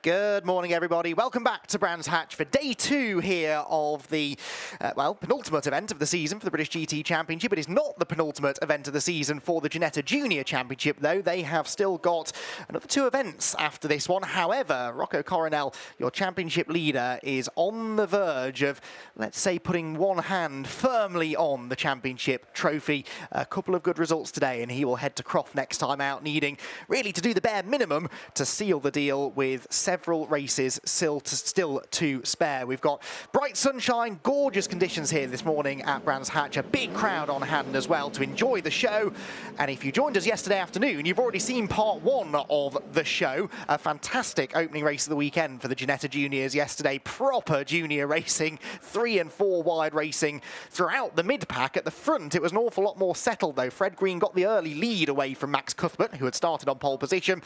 Good morning, everybody. Welcome back to Brands Hatch for day 2 here of the, penultimate event of the season for the British GT Championship. It is not the penultimate event of the season for the Ginetta Junior Championship, though. They have still got another 2 events after this one. However, Rocco Coronel, your championship leader, is on the verge of, let's say, putting one hand firmly on the championship trophy. A couple of good results today, and he will head to Croft next time out, needing really to do the bare minimum to seal the deal with several races still to spare. We've got bright sunshine, gorgeous conditions here this morning at Brands Hatch. A big crowd on hand as well to enjoy the show. And if you joined us yesterday afternoon, you've already seen part 1 of the show. A fantastic opening race of the weekend for the Ginetta Juniors yesterday. Proper junior racing, 3 and 4 wide racing throughout the mid-pack. At the front, it was an awful lot more settled, though. Fred Green got the early lead away from Max Cuthbert, who had started on pole position,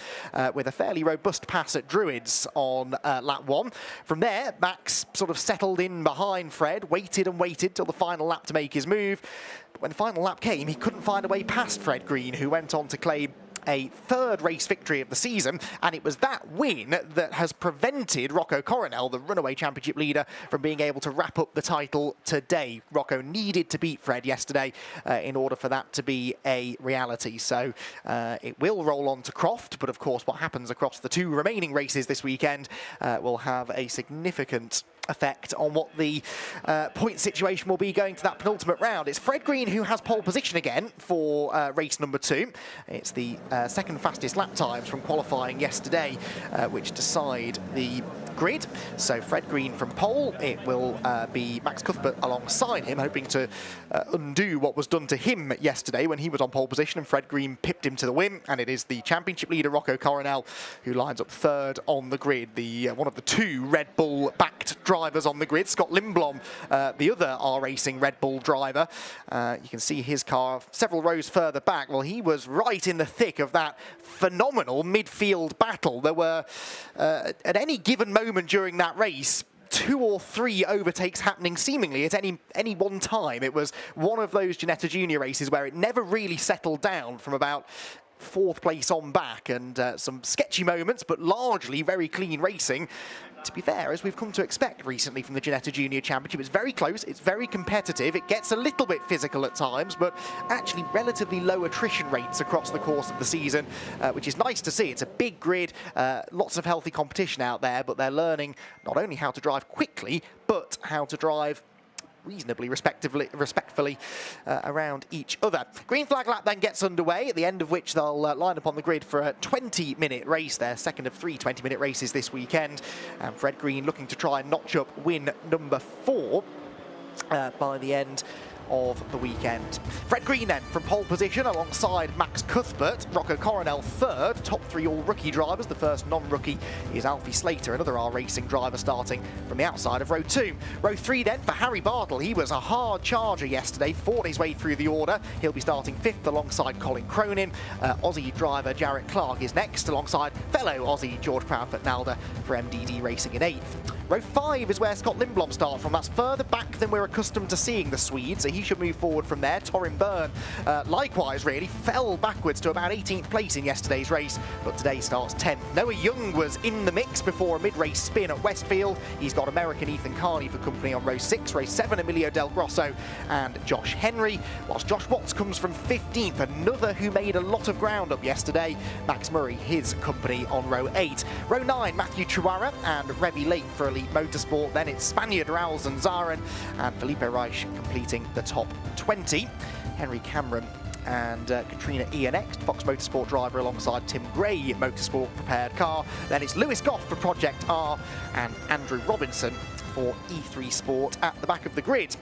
with a fairly robust pass at Druids on lap 1. From there, Max sort of settled in behind Fred, waited and waited till the final lap to make his move. But when the final lap came, he couldn't find a way past Fred Green, who went on to claim a 3rd race victory of the season, and it was that win that has prevented Rocco Coronel, the runaway championship leader, from being able to wrap up the title today. Rocco needed to beat Fred yesterday in order for that to be a reality. So it will roll on to Croft, but of course what happens across the 2 remaining races this weekend will have a significant effect on what the point situation will be going to that penultimate round. It's Fred Green who has pole position again for race number 2. It's the 2nd fastest lap times from qualifying yesterday, which decide the grid. So Fred Green from pole. It will be Max Cuthbert alongside him, hoping to undo what was done to him yesterday when he was on pole position and Fred Green pipped him to the win. And it is the championship leader Rocco Coronel who lines up 3rd on the grid. The one of the 2 Red Bull backed drivers on the grid. Scott Lindblom, the other R-Racing Red Bull driver. You can see his car several rows further back. Well, he was right in the thick of that phenomenal midfield battle. There were, at any given moment during that race, 2 or 3 overtakes happening seemingly at any one time. It was one of those Ginetta Junior races where it never really settled down from about 4th place on back, and some sketchy moments, but largely very clean racing. To be fair, as we've come to expect recently from the Ginetta Junior Championship, it's very close, it's very competitive, it gets a little bit physical at times, but actually relatively low attrition rates across the course of the season, which is nice to see. It's a big grid, lots of healthy competition out there, but they're learning not only how to drive quickly, but how to drive reasonably respectfully around each other. Green flag lap then gets underway, at the end of which they'll line up on the grid for a 20-minute race, their 2nd of 3 20-minute races this weekend. And Fred Green looking to try and notch up win number 4 by the end of the weekend. Fred Green then from pole position alongside Max Cuthbert. Rocco Coronel 3rd, top 3 all rookie drivers. The first non-rookie is Alfie Slater, another R-Racing driver starting from the outside of row 2. Row 3 then for Harry Bartle. He was a hard charger yesterday, fought his way through the order. He'll be starting 5th alongside Colin Cronin. Aussie driver Jarrett Clark is next alongside fellow Aussie George Proudfoot-Nalder for MDD Racing in 8th. Row 5 is where Scott Lindblom starts from. That's further back than we're accustomed to seeing the Swedes, so he should move forward from there. Torrin Byrne, likewise really, fell backwards to about 18th place in yesterday's race, but today starts 10th. Noah Young was in the mix before a mid-race spin at Westfield. He's got American Ethan Carney for company on row 6. Row 7, Emilio Del Grosso and Josh Henry, whilst Josh Watts comes from 15th, another who made a lot of ground up yesterday. Max Murray, his company on row 8. Row 9, Matthew Chihuahua and Revy Lake for Elite Motorsport. Then it's Spaniard Raul Zanzaren and Felipe Reich completing the top 20. Henry Cameron and Katrina E next, Fox Motorsport driver alongside Tim Gray, Motorsport prepared car. Then it's Lewis Goff for Project R and Andrew Robinson for E3 Sport at the back of the grid.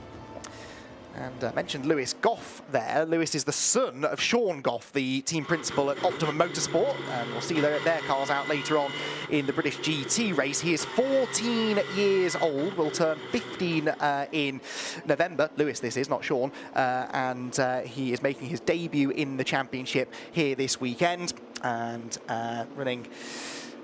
And I mentioned Lewis Goff there. Lewis is the son of Sean Goff, the team principal at Optimum Motorsport. And we'll see their cars out later on in the British GT race. He is 14 years old, will turn 15 in November. Lewis, this is, not Sean. And he is making his debut in the championship here this weekend. And running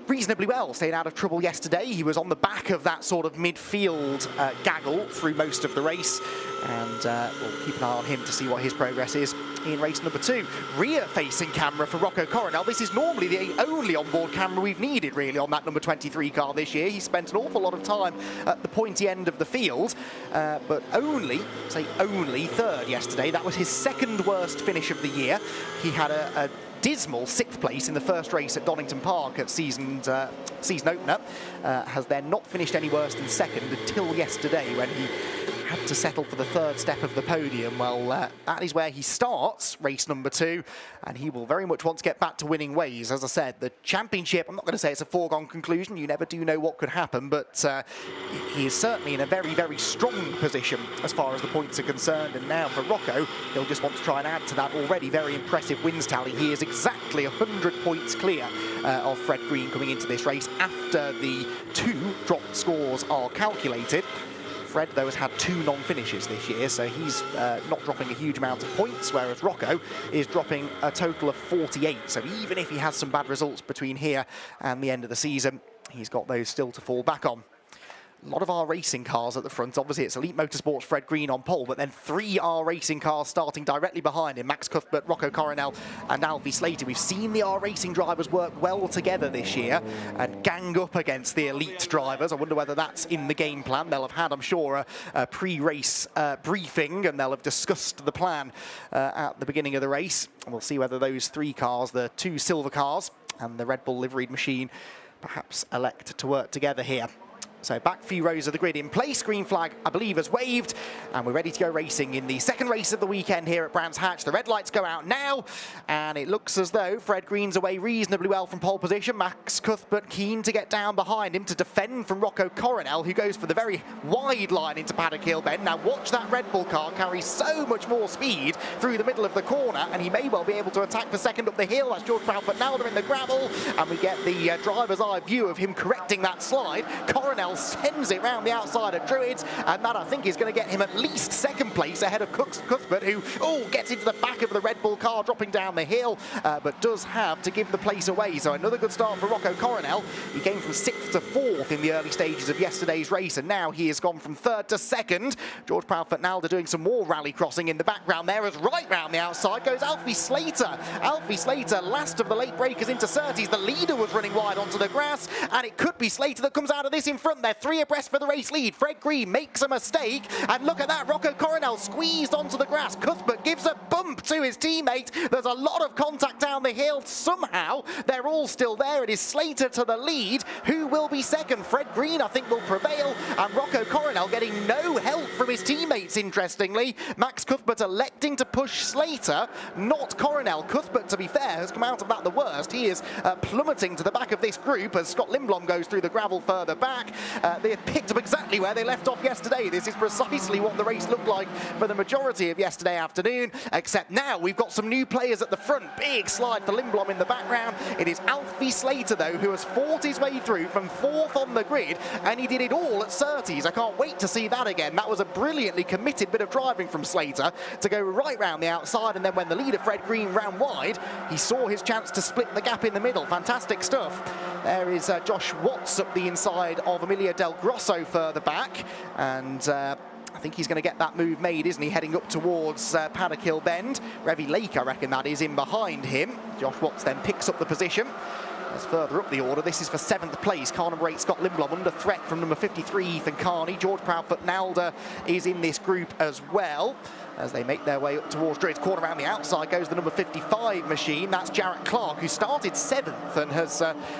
reasonably well, staying out of trouble yesterday. He was on the back of that sort of midfield gaggle through most of the race, and we'll keep an eye on him to see what his progress is in race number 2. Rear-facing camera for Rocco Coronel. This is normally the only onboard camera we've needed, really, on that number 23 car this year. He spent an awful lot of time at the pointy end of the field, but only third yesterday. That was his second worst finish of the year. He had a dismal 6th place in the first race at Donington Park at season opener, has then not finished any worse than second until yesterday, when he had to settle for the 3rd step of the podium. Well, that is where he starts race number 2, and he will very much want to get back to winning ways. As I said, the championship, I'm not going to say it's a foregone conclusion, you never do know what could happen, but he is certainly in a very, very strong position as far as the points are concerned. And now for Rocco, he'll just want to try and add to that already very impressive wins tally. He is exactly 100 points clear of Fred Green coming into this race after the 2 dropped scores are calculated. Fred, though, has had 2 non-finishes this year, so he's not dropping a huge amount of points, whereas Rocco is dropping a total of 48. So even if he has some bad results between here and the end of the season, he's got those still to fall back on. A lot of our racing cars at the front. Obviously, it's Elite Motorsports' Fred Green on pole, but then 3 R Racing cars starting directly behind him. Max Cuthbert, Rocco Coronel and Alfie Slater. We've seen the R Racing drivers work well together this year and gang up against the Elite drivers. I wonder whether that's in the game plan. They'll have had, I'm sure, a pre-race briefing, and they'll have discussed the plan at the beginning of the race. And we'll see whether those 3 cars, the 2 silver cars and the Red Bull liveried machine, perhaps elect to work together here. So back few rows of the grid in place. Green flag, I believe, has waved, and we're ready to go racing in the second race of the weekend here at Brands Hatch. The red lights go out now, and it looks as though Fred Green's away reasonably well from pole position. Max Cuthbert keen to get down behind him to defend from Rocco Coronel, who goes for the very wide line into Paddock Hill Bend. Now watch that Red Bull car carry so much more speed through the middle of the corner, and he may well be able to attack for second up the hill. That's George Proudfoot-Nalder in the gravel, and we get the driver's eye view of him correcting that slide. Coronel sends it round the outside of Druids, and that, I think, is going to get him at least second place ahead of Cuthbert, who gets into the back of the Red Bull car dropping down the hill, but does have to give the place away. So another good start for Rocco Coronel. He came from 6th to 4th in the early stages of yesterday's race, and now he has gone from 3rd to 2nd. George Proudfoot-Nalder doing some more rally crossing in the background there, as right round the outside goes Alfie Slater. Alfie Slater, last of the late breakers into Surtees. The leader was running wide onto the grass, and it could be Slater that comes out of this in front there. 3 abreast for the race lead. Fred Green makes a mistake, and look at that, Rocco Coronel squeezed onto the grass. Cuthbert gives a bump to his teammate. There's a lot of contact down the hill. Somehow they're all still there. It is Slater to the lead. Who will be second? Fred Green, I think, will prevail, and Rocco Coronel getting no help from his teammates, interestingly. Max Cuthbert electing to push Slater, not Coronel. Cuthbert, to be fair, has come out of that the worst. He is plummeting to the back of this group as Scott Lindblom goes through the gravel further back. They have picked up exactly where they left off yesterday. This is precisely what the race looked like for the majority of yesterday afternoon, except now we've got some new players at the front. Big slide for Lindblom in the background. It is Alfie Slater, though, who has fought his way through from 4th on the grid, and he did it all at Surtees. I can't wait to see that again. That was a brilliantly committed bit of driving from Slater to go right round the outside, and then when the leader, Fred Green, ran wide, he saw his chance to split the gap in the middle. Fantastic stuff. There is Josh Watts up the inside of Emilio Del Grosso further back, and I think he's going to get that move made, isn't he, heading up towards Paddock Hill Bend. Revy Lake, I reckon that is, in behind him. Josh Watts then picks up the position. As further up the order, this is for 7th place. Car number 8, Scott Lindblom, under threat from number 53, Ethan Carney. George Proudfoot-Nalder is in this group as well, as they make their way up towards Druids. Corner around the outside goes the number 55 machine. That's Jarrett Clark, who started 7th and has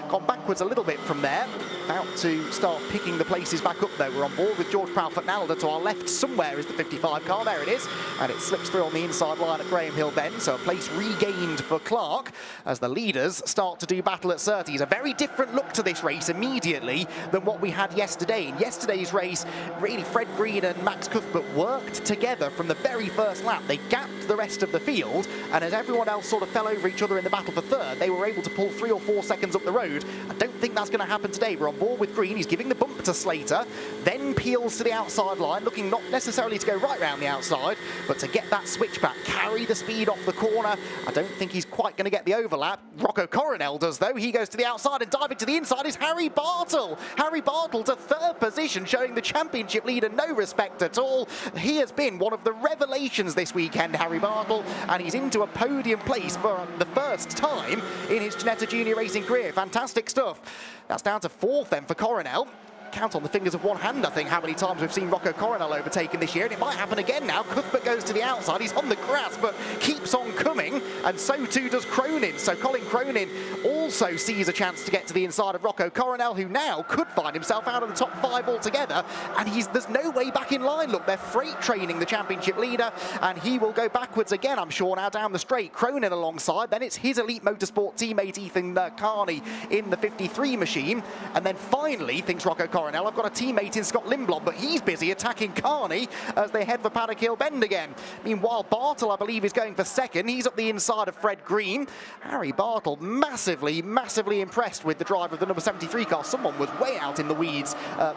gone backwards a little bit from there. About to start picking the places back up, though. We're on board with George Proudfoot-Nalder. To our left somewhere is the 55 car. There it is. And it slips through on the inside line at Graham Hill Bend. So a place regained for Clark as the leaders start to do battle at Surtees. A very different look to this race immediately than what we had yesterday. In yesterday's race, really, Fred Green and Max Cuthbert worked together from the very very first lap, they gapped the rest of the field, and as everyone else sort of fell over each other in the battle for third, they were able to pull 3 or 4 seconds up the road. I don't think that's going to happen today. We're on board with Green. He's giving the bump to Slater, then peels to the outside line, looking not necessarily to go right round the outside, but to get that switchback, carry the speed off the corner. I don't think he's quite going to get the overlap. Rocco Coronel does, though. He goes to the outside, and diving to the inside is Harry Bartle. Harry Bartle to third position, showing the championship leader no respect at all. He has been one of the revelations this weekend, Harry Bartle, and he's into a podium place for the first time in his Ginetta Junior racing career. Fantastic stuff. That's down to 4th then for Coronel. Count on the fingers of one hand, I think, how many times we've seen Rocco Coronel overtaken this year, and it might happen again now. Cuthbert goes to the outside, he's on the grass, but keeps on coming, and so too does Cronin. So Colin Cronin also sees a chance to get to the inside of Rocco Coronel, who now could find himself out of the top 5 altogether, and there's no way back in line. Look, they're freight training the championship leader, and he will go backwards again, I'm sure, now down the straight. Cronin alongside, then it's his Elite Motorsport teammate Ethan Carney in the 53 machine, and then finally, thinks Rocco Coronel, I've got a teammate in Scott Lindblom, but he's busy attacking Carney as they head for Paddock Hill Bend again. Meanwhile, Bartle, I believe, is going for second. He's up the inside of Fred Green. Harry Bartle massively impressed with the driver of the number 73 car. Someone was way out in the weeds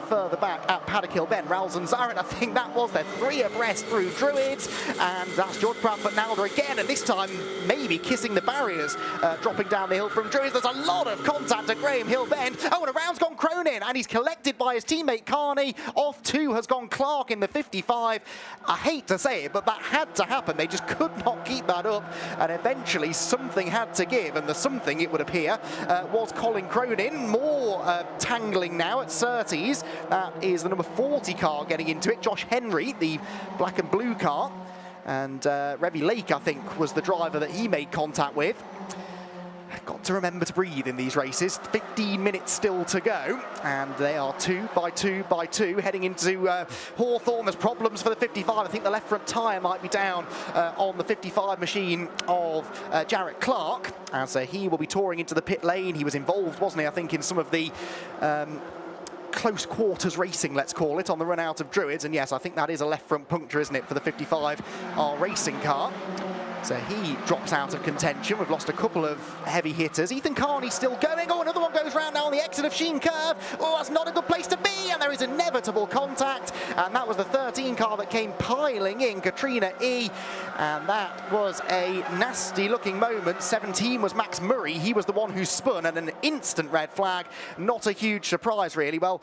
further back at Paddock Hill Bend. Raoul Zanzarin, I think that was. They're 3 abreast through Druids, and that's George Bradford-Nalder again, and this time maybe kissing the barriers, dropping down the hill from Druids. There's a lot of contact at Graham Hill Bend. Oh, and around's gone Cronin, and he's collected by his teammate Carney. Off 2 has gone Clark in the 55. I hate to say it, but that had to happen. They just could not keep that up, and eventually something had to give, and the something, it would appear, was Colin Cronin. More tangling now at Surtees. That is the number 40 car getting into it. Josh Henry, the black and blue car, and Revy Lake, I think, was the driver that he made contact with. Got to remember to breathe in these races. 15 minutes still to go, and they are 2 by 2 by 2 heading into Hawthorne. There's problems for the 55. I think the left front tyre might be down on the 55 machine of Jarrett Clark, as he will be touring into the pit lane. He was involved, wasn't he, I think, in some of the close quarters racing, let's call it, on the run out of Druids. And yes, I think that is a left front puncture, isn't it, for the 55R racing car. So he drops out of contention. We've lost a couple of heavy hitters. Ethan Carney still going. Oh, another one goes round now on the exit of Sheen Curve. Oh, that's not a good place to be. And there is inevitable contact. And that was the 13 car that came piling in, Katrina E. And that was a nasty looking moment. 17 was Max Murray. He was the one who spun, and an instant red flag. Not a huge surprise, really. Well,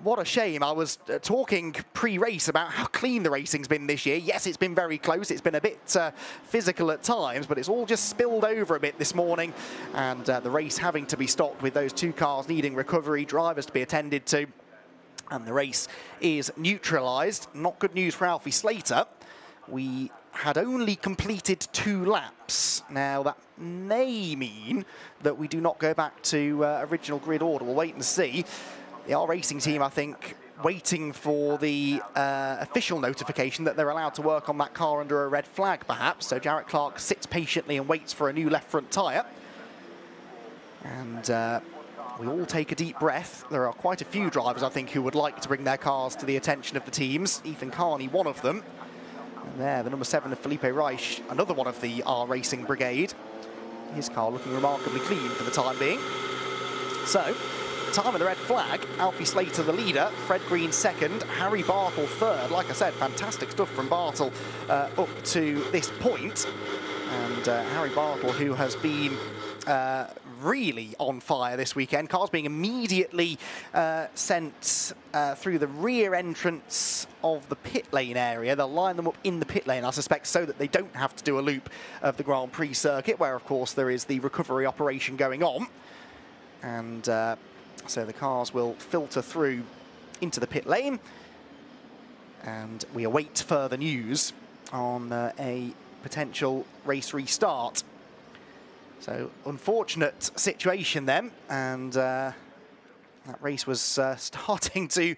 what a shame. I was talking pre-race about how clean the racing's been this year. Yes, it's been very close. It's been a bit physical at times, but it's all just spilled over a bit this morning. And the race having to be stopped with those 2 cars needing recovery, drivers to be attended to. And the race is neutralised. Not good news for Alfie Slater. We had only completed 2 laps. Now, that may mean that we do not go back to original grid order. We'll wait and see. The R Racing team, I think, waiting for the official notification that they're allowed to work on that car under a red flag, perhaps. So Jarrett Clark sits patiently and waits for a new left front tyre. And we all take a deep breath. There are quite a few drivers, I think, who would like to bring their cars to the attention of the teams. Ethan Carney, one of them. And there, the number 7 of Felipe Reich, another one of the R Racing brigade. His car looking remarkably clean for the time being. So, time of the red flag, Alfie Slater the leader, Fred Green second, Harry Bartle third. Like I said, fantastic stuff from Bartle up to this point. And Harry Bartle, who has been really on fire this weekend. Cars being immediately sent through the rear entrance of the pit lane area. They'll line them up in the pit lane, I suspect, so that they don't have to do a loop of the Grand Prix circuit, where, of course, there is the recovery operation going on. And so the cars will filter through into the pit lane, and we await further news on a potential race restart. So, unfortunate situation then, and that race was starting to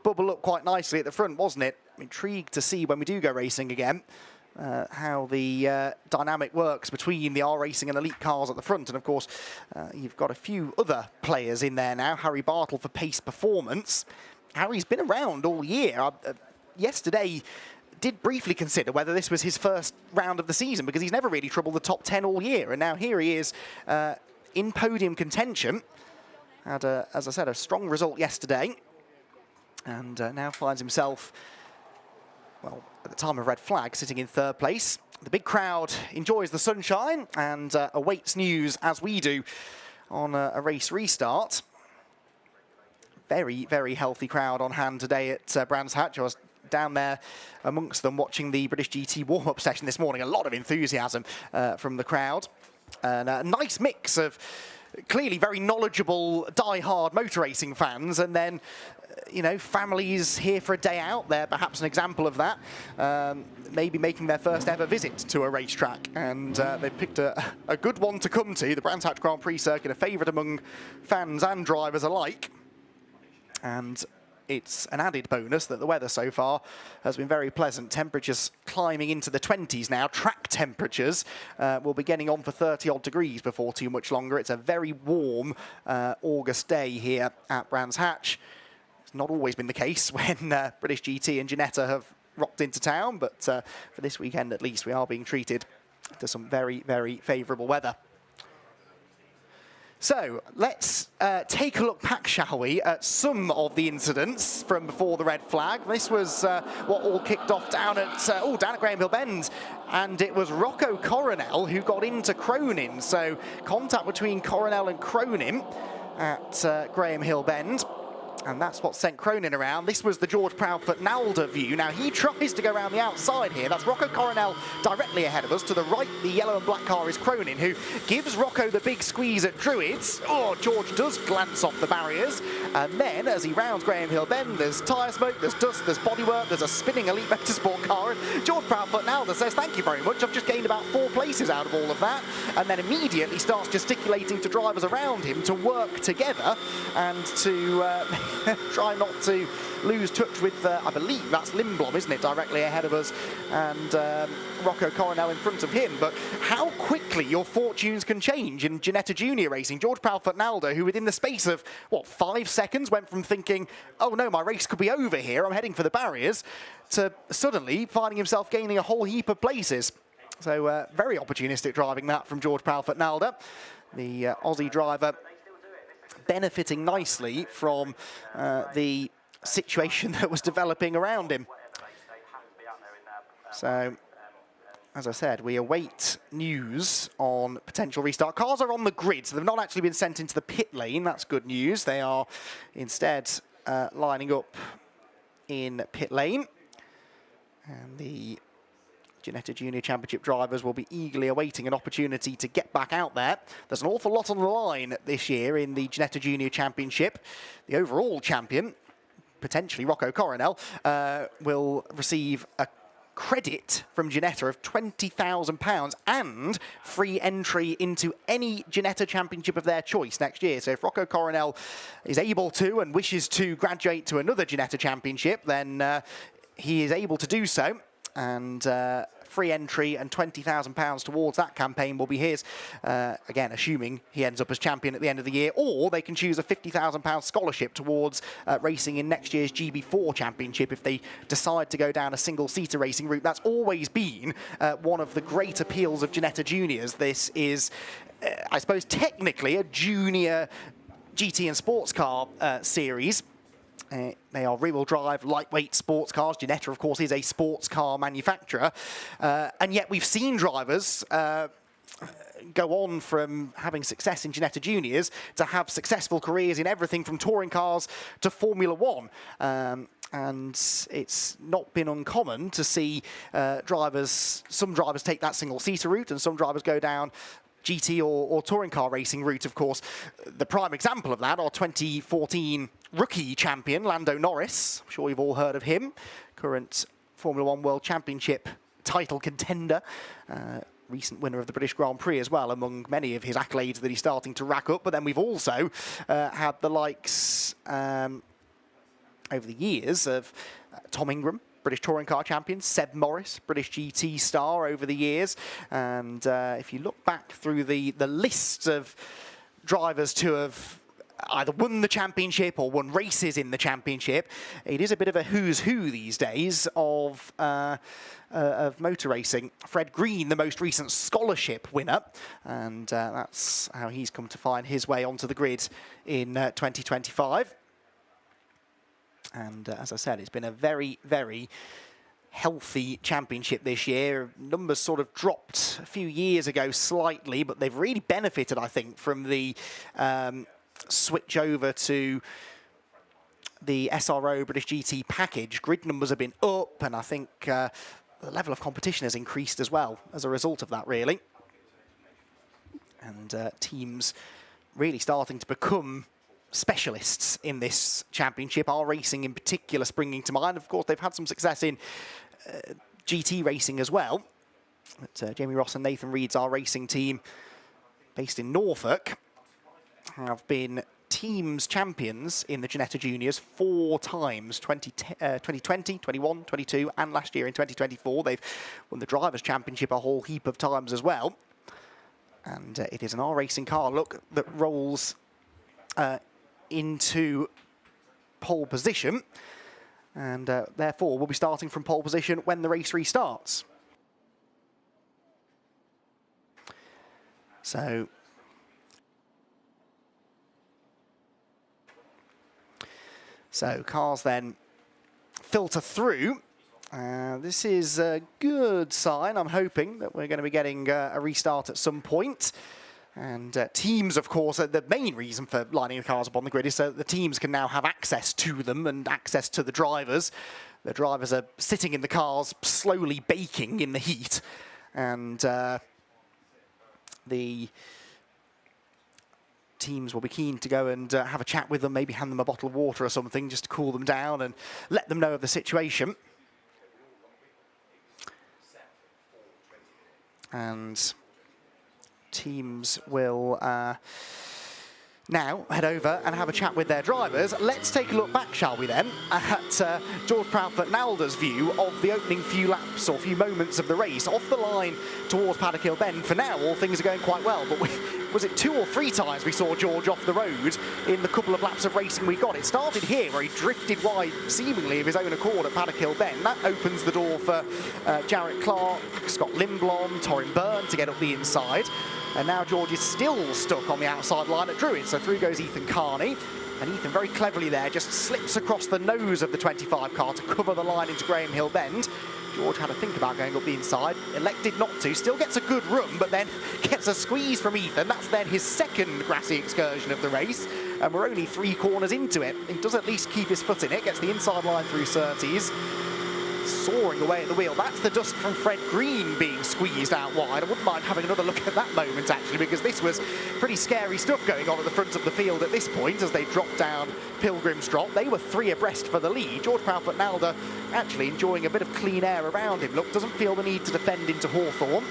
bubble up quite nicely at the front, wasn't it? I'm intrigued to see when we do go racing again how the dynamic works between the R Racing and Elite cars at the front. And of course, you've got a few other players in there now. Harry Bartle for Pace Performance. Harry's been around all year. Yesterday did briefly consider whether this was his first round of the season, because he's never really troubled the top 10 all year, and now here he is in podium contention. Had, as I said, a strong result yesterday, and now finds himself, well, at the time of red flag, sitting in third place. The big crowd enjoys the sunshine and awaits news, as we do, on a race restart. Very, very healthy crowd on hand today at Brands Hatch. I was down there amongst them watching the British GT warm-up session this morning. A lot of enthusiasm from the crowd. And a nice mix of clearly very knowledgeable, die-hard motor racing fans, and then, you know, families here for a day out. They're perhaps an example of that. Maybe making their first ever visit to a racetrack, and they've picked a good one to come to. The Brands Hatch Grand Prix circuit, a favourite among fans and drivers alike. And it's an added bonus that the weather so far has been very pleasant. Temperatures climbing into the 20s now. Track temperatures will be getting on for 30-odd degrees before too much longer. It's a very warm August day here at Brands Hatch. It's not always been the case when British GT and Ginetta have rocked into town, but for this weekend at least we are being treated to some very, very favourable weather. So let's take a look back, shall we, at some of the incidents from before the red flag. This was what all kicked off down at Graham Hill Bend, and it was Rocco Coronel who got into Cronin. So contact between Coronel and Cronin at Graham Hill Bend. And that's what sent Cronin around. This was the George Proudfoot Nalder view. Now he tries to go around the outside here. That's Rocco Coronel directly ahead of us. To the right, the yellow and black car is Cronin, who gives Rocco the big squeeze at Druids. Oh, George does glance off the barriers. And then, as he rounds Graham Hill Bend, there's tyre smoke, there's dust, there's bodywork, there's a spinning Elite Motorsport car. And George Proudfoot Nalder says, thank you very much. I've just gained about 4 places out of all of that. And then immediately starts gesticulating to drivers around him to work together and to try not to lose touch with, I believe that's Lindblom, isn't it, directly ahead of us, and Rocco Coronel in front of him. But how quickly your fortunes can change in Ginetta Junior racing. George Proudfoot Nalder, who within the space of, what, 5 seconds went from thinking, oh no, my race could be over here, I'm heading for the barriers, to suddenly finding himself gaining a whole heap of places. So very opportunistic driving that from George Proudfoot Nalder, the Aussie driver, benefiting nicely from the situation that was developing around him. So, as I said, we await news on potential restart. Cars are on the grid, so they've not actually been sent into the pit lane. That's good news. They are instead lining up in pit lane. And the Ginetta Junior Championship drivers will be eagerly awaiting an opportunity to get back out there. There's an awful lot on the line this year in the Ginetta Junior Championship. The overall champion, potentially Rocco Coronel, will receive a credit from Ginetta of £20,000 and free entry into any Ginetta Championship of their choice next year. So if Rocco Coronel is able to and wishes to graduate to another Ginetta Championship, then he is able to do so. And free entry and £20,000 towards that campaign will be his, again, assuming he ends up as champion at the end of the year, or they can choose a £50,000 scholarship towards racing in next year's GB4 Championship if they decide to go down a single-seater racing route. That's always been one of the great appeals of Ginetta Juniors. This is, I suppose, technically a junior GT and sports car series. They are rear-wheel drive, lightweight sports cars. Ginetta, of course, is a sports car manufacturer. And yet we've seen drivers go on from having success in Ginetta Juniors to have successful careers in everything from touring cars to Formula One. And it's not been uncommon to see some drivers take that single-seater route and some drivers go down GT or touring car racing route, of course. The prime example of that, our 2014 rookie champion, Lando Norris. I'm sure you've all heard of him. Current Formula One World Championship title contender. Recent winner of the British Grand Prix as well, among many of his accolades that he's starting to rack up. But then we've also had the likes over the years of Tom Ingram, British Touring Car Champion, Seb Morris, British GT star over the years. And if you look back through the list of drivers to have either won the championship or won races in the championship. It is a bit of a who's who these days of motor racing. Fred Green, the most recent scholarship winner, and that's how he's come to find his way onto the grid in 2025. And as I said, it's been a very, very healthy championship this year. Numbers sort of dropped a few years ago slightly, but they've really benefited, I think, from the switch over to the SRO British GT package. Grid numbers have been up, and I think the level of competition has increased as well as a result of that, really. And teams really starting to become specialists in this championship. Our racing in particular springing to mind. Of course, they've had some success in GT racing as well. But Jamie Ross and Nathan Reed's our racing team based in Norfolk have been teams champions in the Ginetta Juniors 4 times, 2020, 21, 22 and last year in 2024. They've won the Drivers' Championship a whole heap of times as well. And it is an R Racing car, look, that rolls into pole position, and therefore we'll be starting from pole position when the race restarts. So cars then filter through. This is a good sign. I'm hoping that we're going to be getting a restart at some point. And teams, of course, the main reason for lining the cars up on the grid is so that the teams can now have access to them and access to the drivers. The drivers are sitting in the cars, slowly baking in the heat. And the teams will be keen to go and have a chat with them, maybe hand them a bottle of water or something just to cool them down and let them know of the situation. And teams will now head over and have a chat with their drivers. Let's take a look back, shall we then, at George Proudfoot-Nalder's view of the opening few laps or few moments of the race. Off the line towards Paddock Hill Bend, for now all things are going quite well, but was it 2 or 3 times we saw George off the road in the couple of laps of racing we got? It started here where he drifted wide, seemingly of his own accord, at Paddock Hill Bend. That opens the door for Jarrett Clark, Scott Lindblom, Torin Byrne to get up the inside. And now George is still stuck on the outside line at Druid. So through goes Ethan Carney. And Ethan very cleverly there just slips across the nose of the 25 car to cover the line into Graham Hill Bend. George had to think about going up the inside, elected not to, still gets a good run, but then gets a squeeze from Ethan. That's then his second grassy excursion of the race, and we're only 3 corners into it. He does at least keep his foot in it, gets the inside line through Surtees, soaring away at the wheel. That's the dust from Fred Green being squeezed out wide. I wouldn't mind having another look at that moment, actually, because this was pretty scary stuff going on at the front of the field at this point as they dropped down Pilgrim's Drop. They were 3 abreast for the lead. George Proudfoot-Nalder actually enjoying a bit of clean air around him. Look, doesn't feel the need to defend into Hawthorn.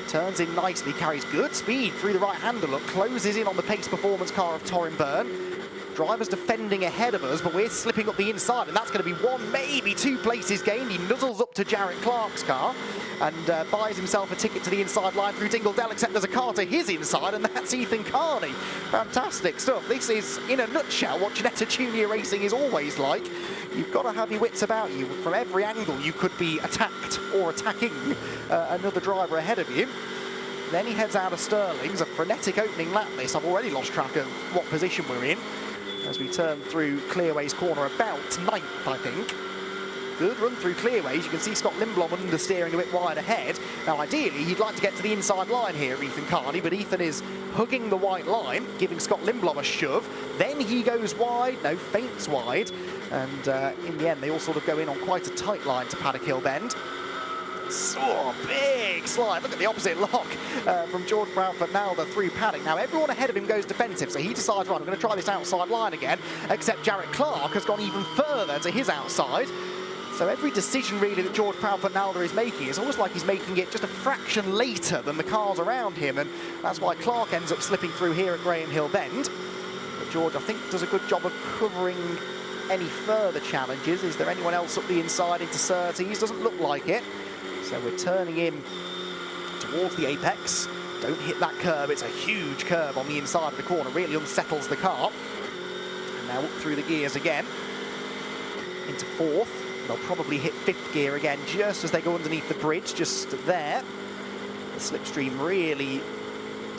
Turns in nicely, carries good speed through the right-hander. Look, closes in on the pace performance car of Torin Byrne. Drivers defending ahead of us, but we're slipping up the inside, and that's going to be 1, maybe 2 places gained. He nuzzles up to Jarrett Clark's car and buys himself a ticket to the inside line through Dingledale, except there's a car to his inside, and that's Ethan Carney. Fantastic stuff. This is, in a nutshell, what Ginetta Junior Racing is always like. You've got to have your wits about you. From every angle, you could be attacked or attacking another driver ahead of you. Then he heads out of Stirling's, a frenetic opening lap this. I've already lost track of what position we're in as we turn through Clearway's corner, about 9th, I think. Good run through Clearways. You can see Scott Lindblom understeering a bit wide ahead. Now, ideally, he'd like to get to the inside line here, Ethan Carney, but Ethan is hugging the white line, giving Scott Lindblom a shove. Then he goes wide, no, feints wide. And in the end, they all sort of go in on quite a tight line to Paddock Hill Bend. Oh, big slide. Look at the opposite lock from George Proudfoot-Nalder through Paddock. Now, everyone ahead of him goes defensive, so he decides, right, I'm going to try this outside line again, except Jarrett Clark has gone even further to his outside. So every decision, really, that George Proudfoot-Nalder is making, it's almost like he's making it just a fraction later than the cars around him, and that's why Clark ends up slipping through here at Graham Hill Bend. But George, I think, does a good job of covering any further challenges. Is there anyone else up the inside into Surtees? Doesn't look like it. So we're turning in towards the apex. Don't hit that curb. It's a huge curb on the inside of the corner. Really unsettles the car. And now up through the gears again. Into fourth. They'll probably hit fifth gear again just as they go underneath the bridge, just there. The slipstream really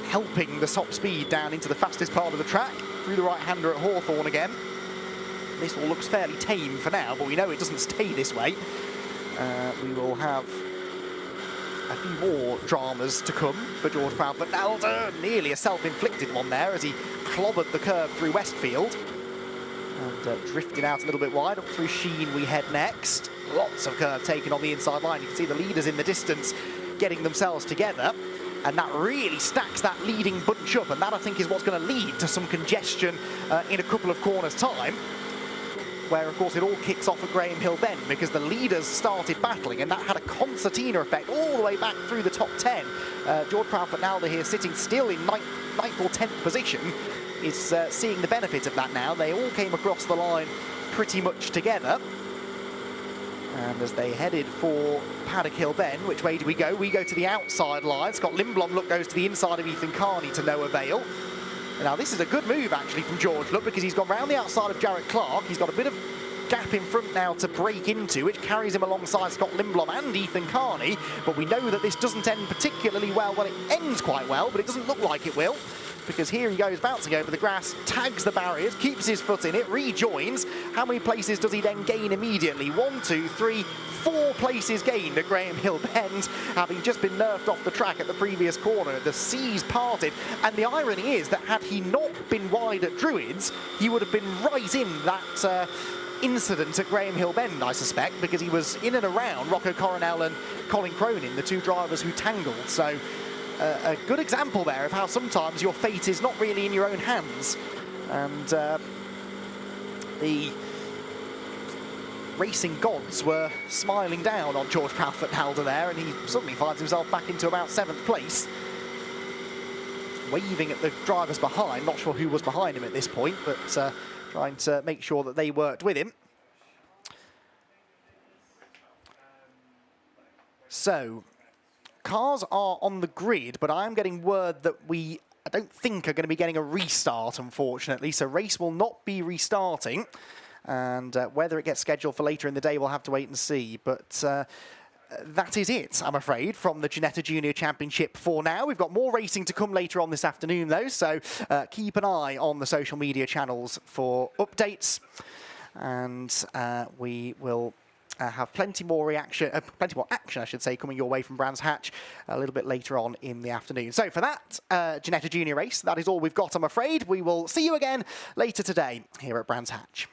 helping the top speed down into the fastest part of the track. Through the right-hander at Hawthorne again. This all looks fairly tame for now, but we know it doesn't stay this way. We will have a few more dramas to come for George Proudfoot-Nalder. Nearly a self-inflicted one there as he clobbered the curb through Westfield. And drifted out a little bit wide. Up through Sheen we head next. Lots of curb taken on the inside line. You can see the leaders in the distance getting themselves together. And that really stacks that leading bunch up. And that, I think, is what's going to lead to some congestion in a couple of corners' time. Where, of course, it all kicks off at Graham Hill Bend because the leaders started battling, and that had a concertina effect all the way back through the top 10. George Proudfoot-Nalder here sitting still in ninth or 10th position is seeing the benefit of that now. They all came across the line pretty much together. And as they headed for Paddock Hill Bend, which way do we go? We go to the outside line. Scott Lindblom, look, goes to the inside of Ethan Carney to no avail. Now, this is a good move, actually, from George, look, because he's gone round the outside of Jarrett Clark. He's got a bit of gap in front now to break into, which carries him alongside Scott Lindblom and Ethan Carney. But we know that this doesn't end particularly well. Well, it ends quite well, but it doesn't look like it will, because here he goes bouncing over the grass, tags the barriers, keeps his foot in it, rejoins. How many places does he then gain immediately? 1, 2, 3, 4 places gained at Graham Hill Bend, having just been nerfed off the track at the previous corner. The seas parted, and the irony is that had he not been wide at Druids, he would have been right in that incident at Graham Hill Bend, I suspect, because he was in and around Rocco Coronel and Colin Cronin, the two drivers who tangled. So a good example there of how sometimes your fate is not really in your own hands. And the racing gods were smiling down on George Proudfoot-Nalder there, and he suddenly finds himself back into about 7th place. Waving at the drivers behind, not sure who was behind him at this point, but trying to make sure that they worked with him. So, cars are on the grid, but I'm getting word that I don't think are going to be getting a restart, unfortunately. So race will not be restarting. And whether it gets scheduled for later in the day, we'll have to wait and see. But that is it, I'm afraid, from the Ginetta Junior Championship for now. We've got more racing to come later on this afternoon, though. So keep an eye on the social media channels for updates. And we will have plenty more action, I should say, coming your way from Brands Hatch a little bit later on in the afternoon. So for that Ginetta Junior race, that is all we've got, I'm afraid. We will see you again later today here at Brands Hatch.